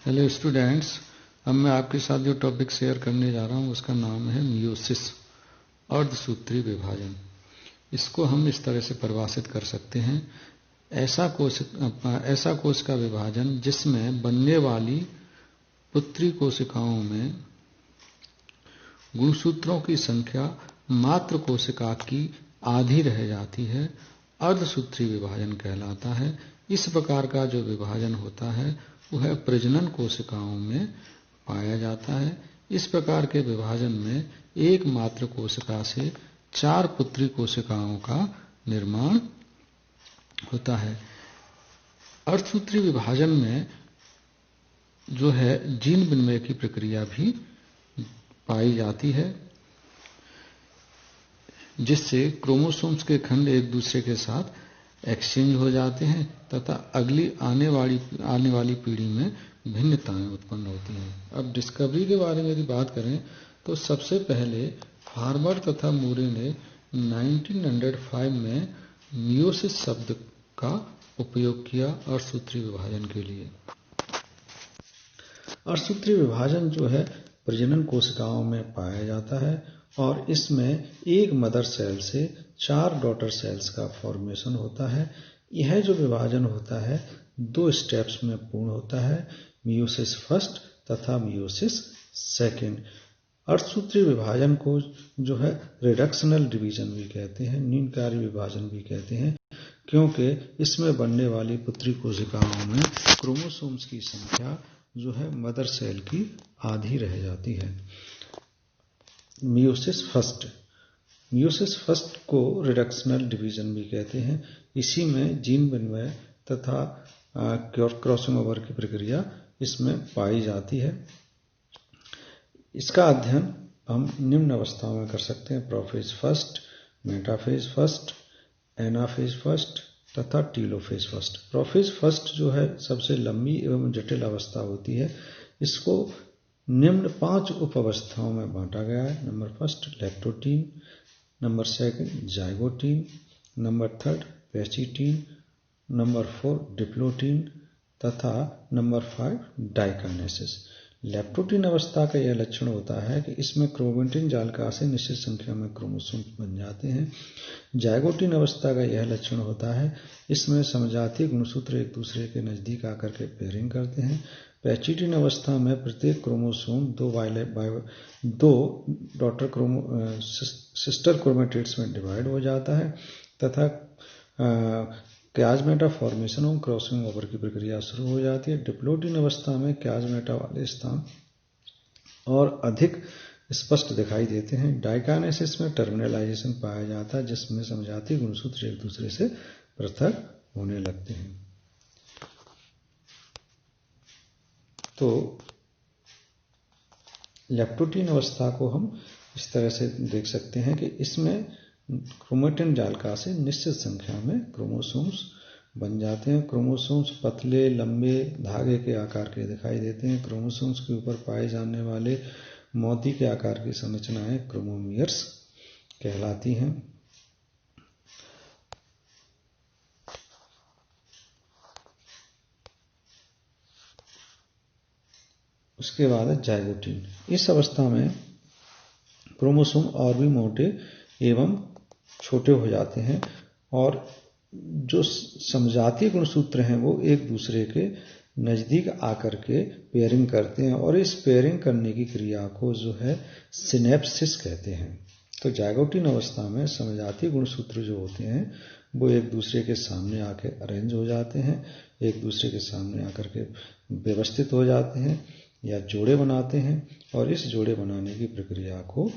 Hello students, अब मैं आपके साथ जो टॉपिक शेयर करने जा रहा हूँ उसका नाम है मियोसिस, अर्धसूत्री विभाजन। इसको हम इस तरह से परिभाषित कर सकते हैं, ऐसा कोश का विभाजन जिसमें बनने वाली पुत्री कोशिकाओं में गुणसूत्रों की संख्या मात्र कोशिका की आधी रह जाती है, अर्धसूत्री विभाजन कहलाता है। इस प्रकार का जो विभाजन होता है वह प्रजनन कोशिकाओं में पाया जाता है। इस प्रकार के विभाजन में एक मात्र कोशिका से 4 पुत्री कोशिकाओं का निर्माण होता है। अर्धसूत्री विभाजन में जो है जीन विनिमय की प्रक्रिया भी पाई जाती है, जिससे क्रोमोसोम्स के खंड एक दूसरे के साथ एक्सचेंज हो जाते हैं तथा अगली आने वाली पीढ़ी में भिन्नताएं उत्पन्न होती हैं। अब डिस्कवरी के बारे में यदि बात करें तो सबसे पहले फार्मर तथा मूरे ने 1905 में मियोसिस शब्द का उपयोग किया अर्धसूत्री विभाजन के लिए। अर्धसूत्री विभाजन जो है प्रजनन कोशिकाओं में पाया जाता है और इसमें एक मदर सेल से 4 डॉटर सेल्स का फॉर्मेशन होता है। यह जो विभाजन होता है 2 स्टेप्स में पूर्ण होता है, मियोसिस फर्स्ट तथा मियोसिस सेकेंड। अर्धसूत्री विभाजन को जो है रिडक्शनल डिवीजन भी कहते हैं, न्यूनकारी विभाजन भी कहते हैं, क्योंकि इसमें बनने वाली पुत्री कोशिकाओं में क्रोमोसोम्स की संख्या जो है मदर सेल की आधी रह जाती है। मियोसिस फर्स्ट को रिडक्शनल डिवीजन भी कहते हैं। इसी में जीन विनिमय तथा क्रॉसिंग ओवर की प्रक्रिया इसमें पाई जाती है। इसका अध्ययन हम निम्न अवस्थाओं में कर सकते हैं: prophase first, metaphase first, anaphase first तथा टीलोफेज फर्स्ट। प्रोफेज फर्स्ट जो है सबसे लंबी एवं जटिल अवस्था होती है। इसको निम्न 5 उप अवस्थाओं में बांटा गया है। Number first leptotene, number second zygotene, number third pachytene, number 4 diplotene तथा नंबर 5 डाइकाइनेसिस। लैक्टोटीन अवस्था का यह लक्षण होता है कि इसमें क्रोमेटिन जालिका से निश्चित संख्या में क्रोमोसोम बन जाते हैं। जाइगोटीन अवस्था का यह लक्षण होता है इसमें समजातीय गुणसूत्र एक दूसरे के नजदीक आकर के पेयरिंग करते हैं। पैचिटीन अवस्था में प्रत्येक क्रोमोसोम 2 सिस्टर क्रोमेटिड्स में डिवाइड हो जाता है तथा क्याजमेटा फॉर्मेशन और क्रॉसिंग ओवर की प्रक्रिया शुरू हो जाती है। डिप्लोटीन अवस्था में क्याजमेटा वाले स्थान और अधिक स्पष्ट दिखाई देते हैं। डाइकाइनेसिस में टर्मिनलाइजेशन पाया जाता है, जिसमें समजातीय गुणसूत्र एक दूसरे से पृथक होने लगते हैं। तो लैक्टोटीन अवस्था को हम इस तरह से देख सकते हैं कि इसमें क्रोमेटिन जालिका से निश्चित संख्या में क्रोमोसोम्स बन जाते हैं। क्रोमोसोम्स पतले लंबे धागे के आकार के दिखाई देते हैं। क्रोमोसोम्स के ऊपर पाए जाने वाले मोती के आकार की संरचनाएं क्रोमोमियर्स कहलाती हैं। उसके बाद है जाइगोटीन। इस अवस्था में क्रोमोसोम और भी मोटे एवं छोटे हो जाते हैं और जो समजातीय गुणसूत्र हैं वो एक दूसरे के नजदीक आकर के पेयरिंग करते हैं और इस पेयरिंग करने की क्रिया को जो है सिनेप्सिस कहते हैं। तो जाइगोटीन अवस्था में समजातीय गुणसूत्र जो होते हैं वो एक दूसरे के सामने आके अरेंज हो जाते हैं, एक दूसरे के सामने आकर के व्यवस्थित हो जाते हैं या जोड़े बनाते हैं और इस जोड़े बनाने की प्रक्रिया को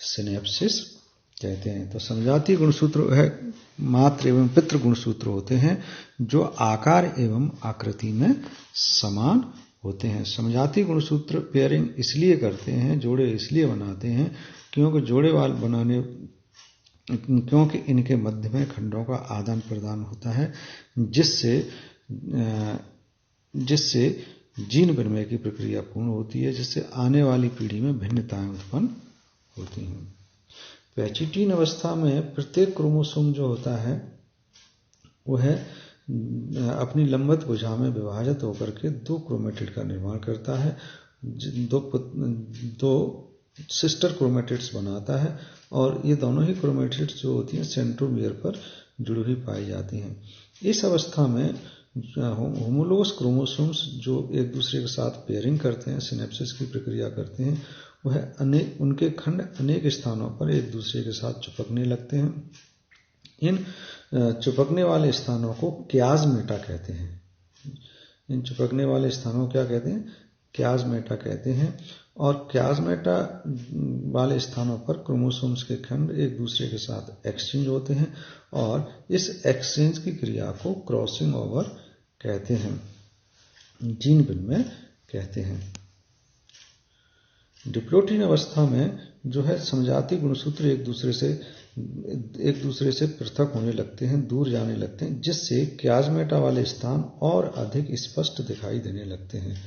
सिनेप्सिस कहते हैं। तो समजातीय गुणसूत्र है मात्र एवं पितृ गुणसूत्र होते हैं जो आकार एवं आकृति में समान होते हैं। समजातीय गुणसूत्र पेयरिंग इसलिए करते हैं, जोड़े इसलिए बनाते हैं क्योंकि इनके मध्य में खंडों का आदान प्रदान होता है, जिससे जीन विनिमय की प्रक्रिया पूर्ण होती है, जिससे आने वाली पीढ़ी में भिन्नताएं उत्पन्न होती हैं। पैचिटीन अवस्था में प्रत्येक क्रोमोसोम जो होता है वह अपनी लंबवत भुजा में विभाजित होकर के 2 क्रोमेटिड का निर्माण करता है, दो सिस्टर क्रोमेटिड्स बनाता है, और ये दोनों ही क्रोमेटिड्स जो होती हैं सेंट्रोमियर पर जुड़ी हुई पाई जाती हैं। इस अवस्था में होमोलोगस क्रोमोसोम्स जो एक दूसरे के साथ पेयरिंग करते हैं, सिनेप्सिस की प्रक्रिया करते हैं, वह उनके खंड अनेक स्थानों पर एक दूसरे के साथ चिपकने लगते हैं। इन चिपकने वाले स्थानों को क्याज़मेटा कहते हैं। इन चिपकने वाले स्थानों को क्या कहते हैं? क्याज़मेटा कहते हैं। और क्याज़मेटा वाले स्थानों पर क्रोमोसोम्स के खंड एक दूसरे के साथ एक्सचेंज होते हैं, और इस एक्सचेंज की क्रिया को क्रॉसिंग ओवर कहते हैं, जीन विनिमय कहते हैं। डिप्लोइड अवस्था में जो है समजातीय गुणसूत्र एक दूसरे से पृथक होने लगते हैं, दूर जाने लगते हैं, जिससे क्याज़मेटा वाले स्थान और अधिक स्पष्ट दिखाई देने लगते हैं।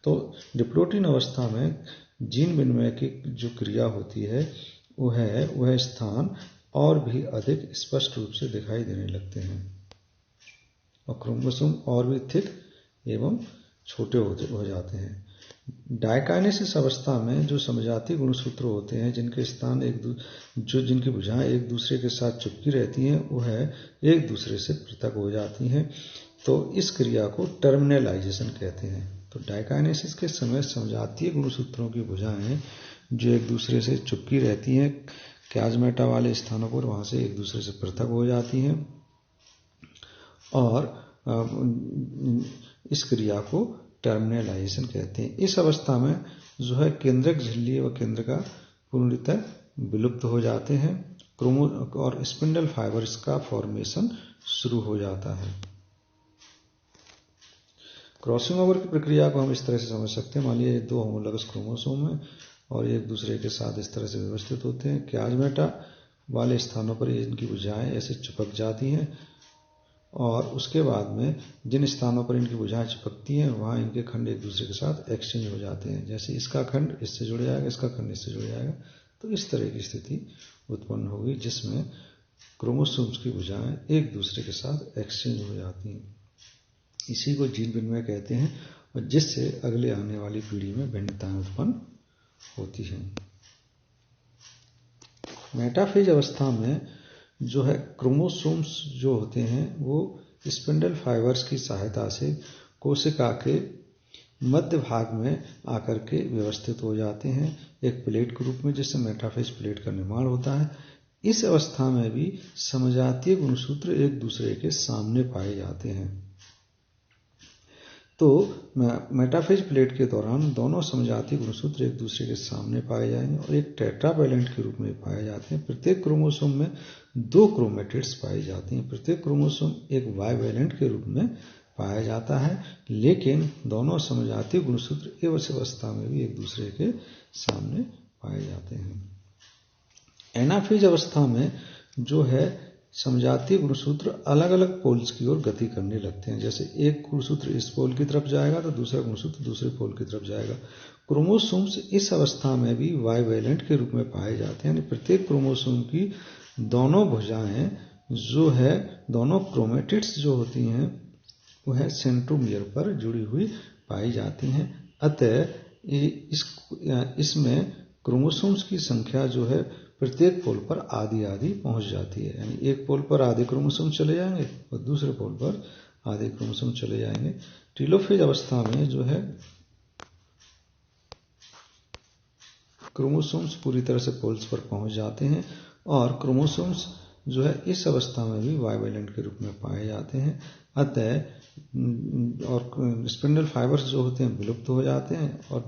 तो डिप्लोइड अवस्था में जीन विनिमय की जो क्रिया होती है वह स्थान और भी अधिक स्पष्ट रूप से दिखाई देने लगते हैं, और क्रोमोसोम और भी थिक एवं छोटे हो जाते हैं। डायकाइनेसिस अवस्था में जो समजातीय गुणसूत्र होते हैं, जिनकी भुजाएं एक दूसरे के साथ चिपकी रहती हैं, वह एक दूसरे से पृथक हो जाती हैं। तो इस क्रिया को टर्मिनलाइजेशन कहते हैं। तो डायकाइनेसिस के समय समजातीय गुणसूत्रों की भुजाएं जो एक दूसरे से चिपकी रहती हैं क्याज़मेटा वाले स्थानों पर, वहां से एक दूसरे से पृथक हो जाती हैं, और इस क्रिया को टर्मिनलाइजेशन कहते हैं। इस अवस्था में जो है केंद्रक झिल्ली व केंद्रका पूर्णतः विलुप्त हो जाते हैं, और स्पिंडल फाइबर्स का फॉर्मेशन शुरू हो जाता है। क्रॉसिंग ओवर की प्रक्रिया को हम इस तरह से समझ सकते हैं। मान लीजिए 2 होमोलोगस क्रोमोसोम हैं और एक दूसरे के साथ इस तरह से व्यवस्थित होते हैं। क्याज़मेटा वाले स्थानों पर इनकी भुजाएं ऐसे चिपक जाती हैं, और उसके बाद में जिन स्थानों पर इनकी भुजाएं चिपकती हैं वहां इनके खंड एक दूसरे के साथ एक्सचेंज हो जाते हैं। जैसे इसका खंड इससे जुड़ जाएगा, इसका खंड इससे जुड़ जाएगा, तो इस तरह की स्थिति उत्पन्न होगी जिसमें क्रोमोसोम्स की भुजाएं एक दूसरे के साथ एक्सचेंज हो जाती हैं। इसी को जीन विनिमय कहते हैं, और जिससे अगले आने वाली पीढ़ी में भिन्नताएं उत्पन्न होती हैं। मेटाफेज अवस्था में जो है क्रोमोसोम्स जो होते हैं वो स्पिंडल फाइबर्स की सहायता से कोशिका के मध्य भाग में आकर के व्यवस्थित हो जाते हैं एक प्लेट के रूप में, जिससे मेटाफेज प्लेट का निर्माण होता है। इस अवस्था में भी समजातीय गुणसूत्र एक दूसरे के सामने पाए जाते हैं। तो मेटाफेज प्लेट के दौरान दोनों समजातीय गुणसूत्र एक दूसरे के सामने पाए जाएंगे और एक टेट्रावैलेंट के रूप में पाए जाते हैं। प्रत्येक क्रोमोसोम में 2 क्रोमेटिड्स पाई जाती हैं। प्रत्येक क्रोमोसोम एक बाइवैलेंट के रूप में पाया जाता है, लेकिन दोनों समजातीय गुणसूत्र इस अवस्था में भी एक दूसरे के सामने पाए जाते हैं। एनाफेज अवस्था में जो है समजातीय गुणसूत्र अलग अलग पोल्स की ओर गति करने लगते हैं। जैसे एक गुणसूत्र इस पोल की तरफ जाएगा तो दूसरा गुणसूत्र दूसरे पोल की तरफ जाएगा। क्रोमोसोम्स इस अवस्था में भी बाइवैलेंट के रूप में पाए जाते हैं, यानी प्रत्येक क्रोमोसोम की दोनों भुजाएं जो है, दोनों क्रोमेटिड्स जो होती हैं वह सेंट्रोमियर पर जुड़ी हुई पाई जाती हैं। अतः इसमें क्रोमोसोम्स की संख्या जो है प्रत्येक पोल पर आधी आधी पहुंच जाती है, यानी एक पोल पर आधे क्रोमोसोम चले जाएंगे और दूसरे पोल पर आधे क्रोमोसोम चले जाएंगे। टेलोफेज अवस्था में जो है क्रोमोसोम्स पूरी तरह से पोल्स पर पहुंच जाते हैं, और क्रोमोसोम्स जो है इस अवस्था में भी बाइवैलेंट के रूप में पाए जाते हैं। अतः और स्पिंडल फाइबर्स जो होते हैं विलुप्त हो जाते हैं और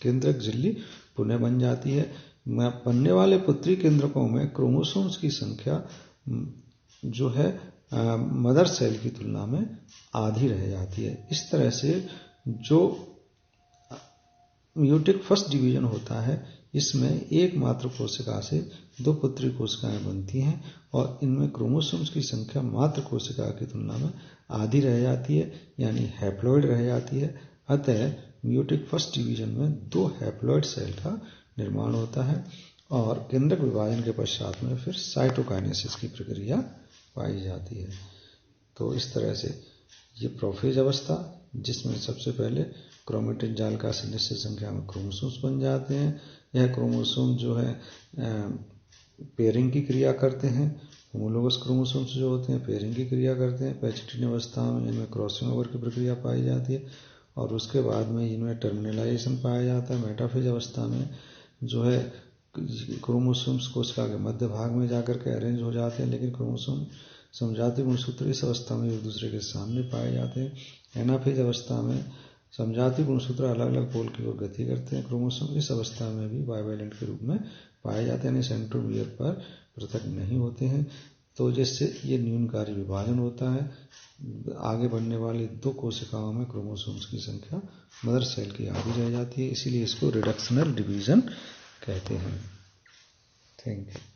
केंद्रक झिल्ली पुनः बन जाती है। बनने वाले पुत्री केंद्रकों में क्रोमोसोम्स की संख्या जो है मदर सेल की तुलना में आधी रह जाती है। इस तरह से जो म्यूटिक फर्स्ट डिवीजन होता है, इसमें एकमात्र कोशिका से 2 पुत्री कोशिकाएं बनती हैं, और इनमें क्रोमोसोम्स की संख्या मात्र कोशिका की तुलना में आधी रह जाती है, यानी हैप्लॉइड रह जाती है। अतः म्यूटिक फर्स्ट डिवीजन में 2 हैप्लॉइड सेल का निर्माण होता है, और केंद्रक विभाजन के पश्चात में फिर साइटोकाइनेसिस की प्रक्रिया पाई जाती है। तो इस तरह से ये प्रोफेज अवस्था, जिसमें सबसे पहले क्रोमेटिन जाल का निश्चित संख्या में क्रोमोसोम्स बन जाते हैं। यह क्रोमोसोम जो है पेयरिंग की क्रिया करते हैं। होमोलोगस क्रोमोसोम्स जो होते हैं पेयरिंग की क्रिया करते हैं। पैचिटिन अवस्था में इनमें क्रॉसिंग ओवर की प्रक्रिया पाई जाती है और उसके बाद में इनमें टर्मिनलाइजेशन पाया जाता है। मेटाफेज अवस्था में जो है क्रोमोसोम्स कोशिका के मध्य भाग में जाकर के अरेंज हो जाते हैं, लेकिन क्रोमोसोम समजातीय गुणसूत्र इस अवस्था में एक दूसरे के सामने पाए जाते हैं। एनाफेज अवस्था में समजातीय गुणसूत्र अलग अलग पोल की ओर गति करते हैं। क्रोमोसोम इस अवस्था में भी बाइवैलेंट के रूप में पाए जाते हैं, यानी सेंट्रोमियर पर पृथक नहीं होते हैं। तो जिससे ये न्यूनकारी विभाजन होता है। आगे बढ़ने वाली 2 कोशिकाओं में क्रोमोसोम्स की संख्या मदर सेल की आधी रह जाती है, इसीलिए इसको रिडक्शनल डिवीजन कहते हैं। Thank you.